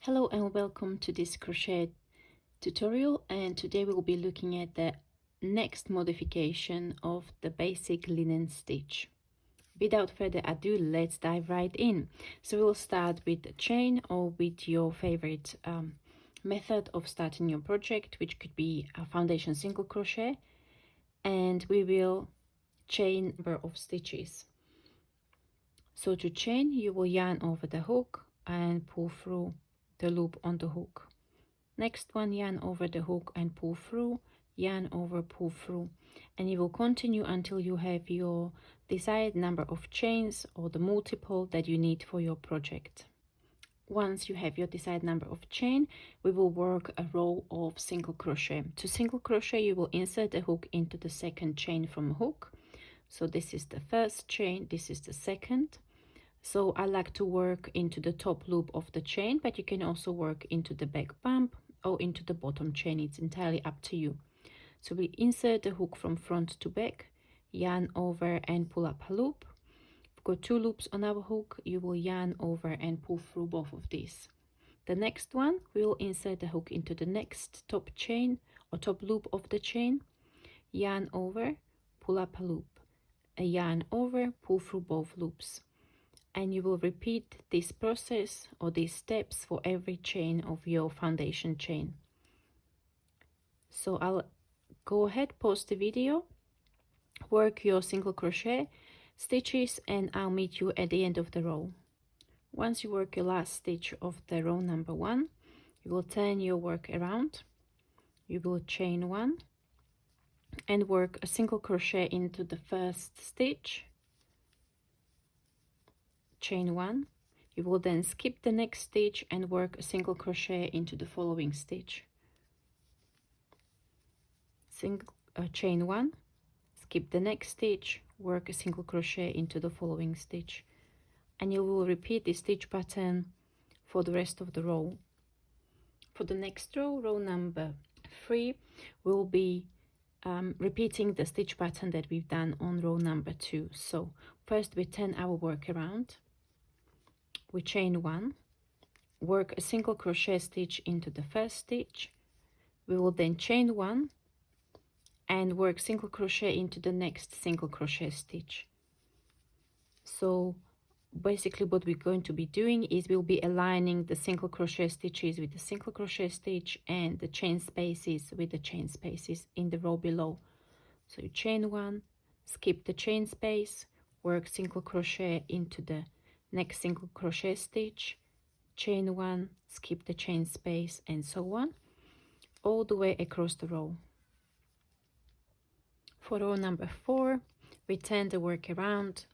Hello and welcome to this crochet tutorial, and today we'll be looking at the next modification of the basic linen stitch. Without further ado, let's dive right in. So we'll start with the chain or with your favorite method of starting your project, which could be a foundation single crochet, and we will chain number of stitches. So to chain, you will yarn over the hook and pull through the loop on the hook. Next one, yarn over the hook and pull through, yarn over, pull through, and you will continue until you have your desired number of chains or the multiple that you need for your project. Once you have your desired number of chain, we will work a row of single crochet. To single crochet, you will insert the hook into the second chain from a hook. So this is the first chain, this is the second. So I like to work into the top loop of the chain, but you can also work into the back bump or into the bottom chain. It's entirely up to you. So we insert the hook from front to back, yarn over and pull up a loop. We've got two loops on our hook. You will yarn over and pull through both of these. The next one, we will insert the hook into the next top chain or top loop of the chain, yarn over, pull up a loop, a yarn over, pull through both loops. And you will repeat this process or these steps for every chain of your foundation chain. So I'll go ahead, pause the video, work your single crochet stitches, and I'll meet you at the end of the row. Once you work your last stitch of the row number 1, you will turn your work around, you will chain 1 and work a single crochet into the first stitch, chain 1. You will then skip the next stitch and work a single crochet into the following stitch. Chain 1, skip the next stitch, work a single crochet into the following stitch, and you will repeat this stitch pattern for the rest of the row. For the next row, row number 3, we'll be repeating the stitch pattern that we've done on row number 2. So first we turn our work around, we chain 1, work a single crochet stitch into the first stitch. We will then chain 1 and work single crochet into the next single crochet stitch. So basically what we're going to be doing is we'll be aligning the single crochet stitches with the single crochet stitch and the chain spaces with the chain spaces in the row below. So you chain 1, skip the chain space, work single crochet into the next single crochet stitch, chain 1, skip the chain space, and so on, all the way across the row. For row number 4, we turn the work around,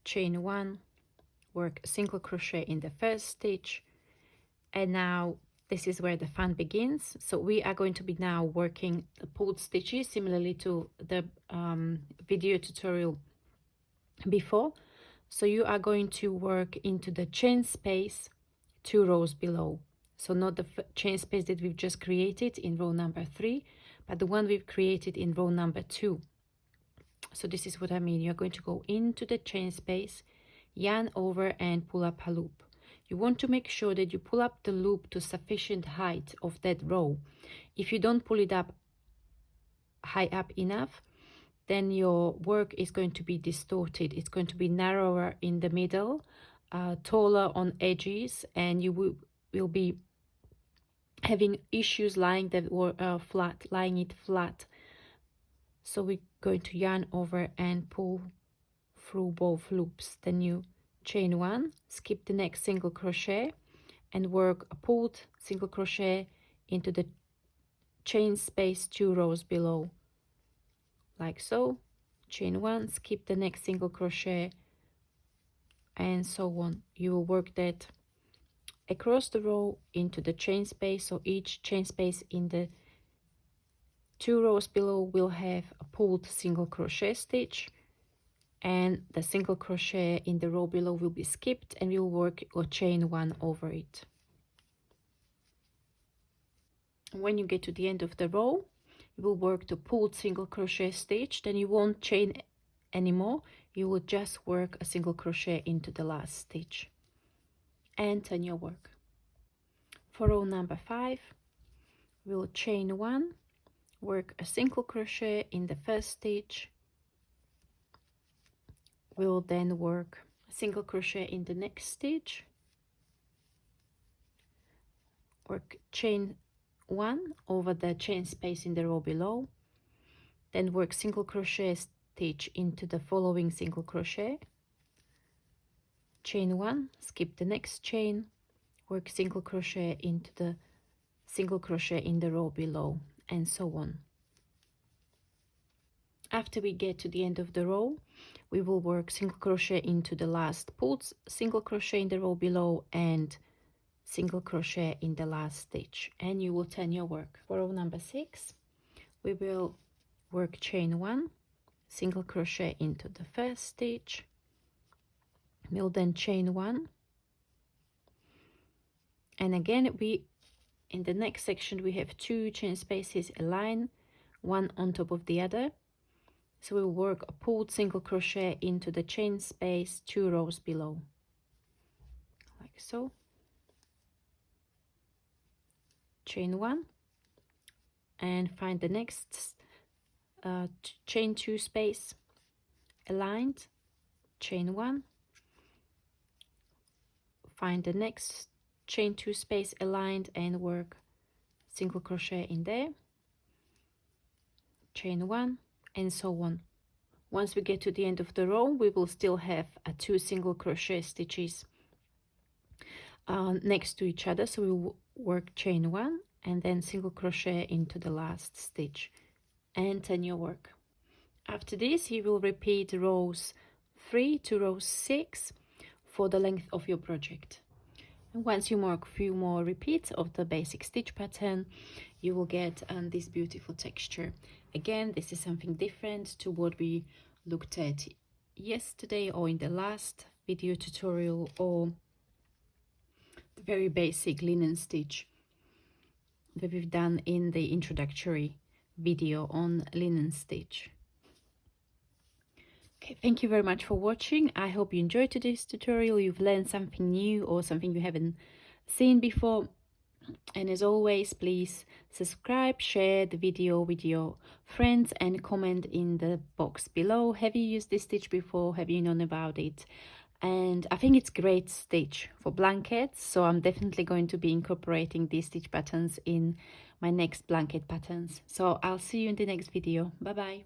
chain 1, work a single crochet in the first stitch, and now this is where the fun begins. So we are going to be now working the pulled stitches similarly to the video tutorial before. So you are going to work into the chain space 2 rows below. So not the chain space that we've just created in row number 3, but the one we've created in row number 2. So this is what I mean. You're going to go into the chain space, yarn over and pull up a loop. You want to make sure that you pull up the loop to sufficient height of that row. If you don't pull it up high up enough, then your work is going to be distorted. It's going to be narrower in the middle, taller on edges, and you will be having issues lying it flat. So we're going to yarn over and pull through both loops. Then you chain 1, skip the next single crochet and work a pulled single crochet into the chain space 2 rows below, like so. Chain 1, skip the next single crochet, and so on. You will work that across the row into the chain space. So each chain space in the 2 rows below will have a pulled single crochet stitch, and the single crochet in the row below will be skipped, and we will work or chain 1 over it. When you get to the end of the row, you will work the pulled single crochet stitch. Then you won't chain anymore, you will just work a single crochet into the last stitch and turn your work. For row number 5, we'll chain 1, work a single crochet in the first stitch. We'll then work a single crochet in the next stitch, work chain 1 over the chain space in the row below, then work single crochet stitch into the following single crochet, chain 1, skip the next chain, work single crochet into the single crochet in the row below, and so on. After we get to the end of the row, we will work single crochet into the last pulled single crochet in the row below and single crochet in the last stitch, and you will turn your work. For row number 6, we will work chain 1, single crochet into the first stitch. We'll then chain 1, and again in the next section we have 2 chain spaces aligned, one on top of the other. So we'll work a pulled single crochet into the chain space 2 rows below, like so. Chain 1 and find the next chain 2 space aligned, chain 1, find the next chain 2 space aligned and work single crochet in there, chain 1, and so on. Once we get to the end of the row, we will still have 2 single crochet stitches next to each other, so we will work chain 1 and then single crochet into the last stitch and turn your work. After this, you will repeat rows 3 to row 6 for the length of your project. And once you mark a few more repeats of the basic stitch pattern, you will get this beautiful texture. Again, this is something different to what we looked at yesterday or in the last video tutorial, or the very basic linen stitch that we've done in the introductory video on linen stitch. Okay, thank you very much for watching. I hope you enjoyed today's tutorial, you've learned something new or something you haven't seen before. And as always, please subscribe, share the video with your friends and comment in the box below. Have you used this stitch before? Have you known about it? And I think it's great stitch for blankets, so I'm definitely going to be incorporating these stitch patterns in my next blanket patterns. So I'll see you in the next video. Bye bye.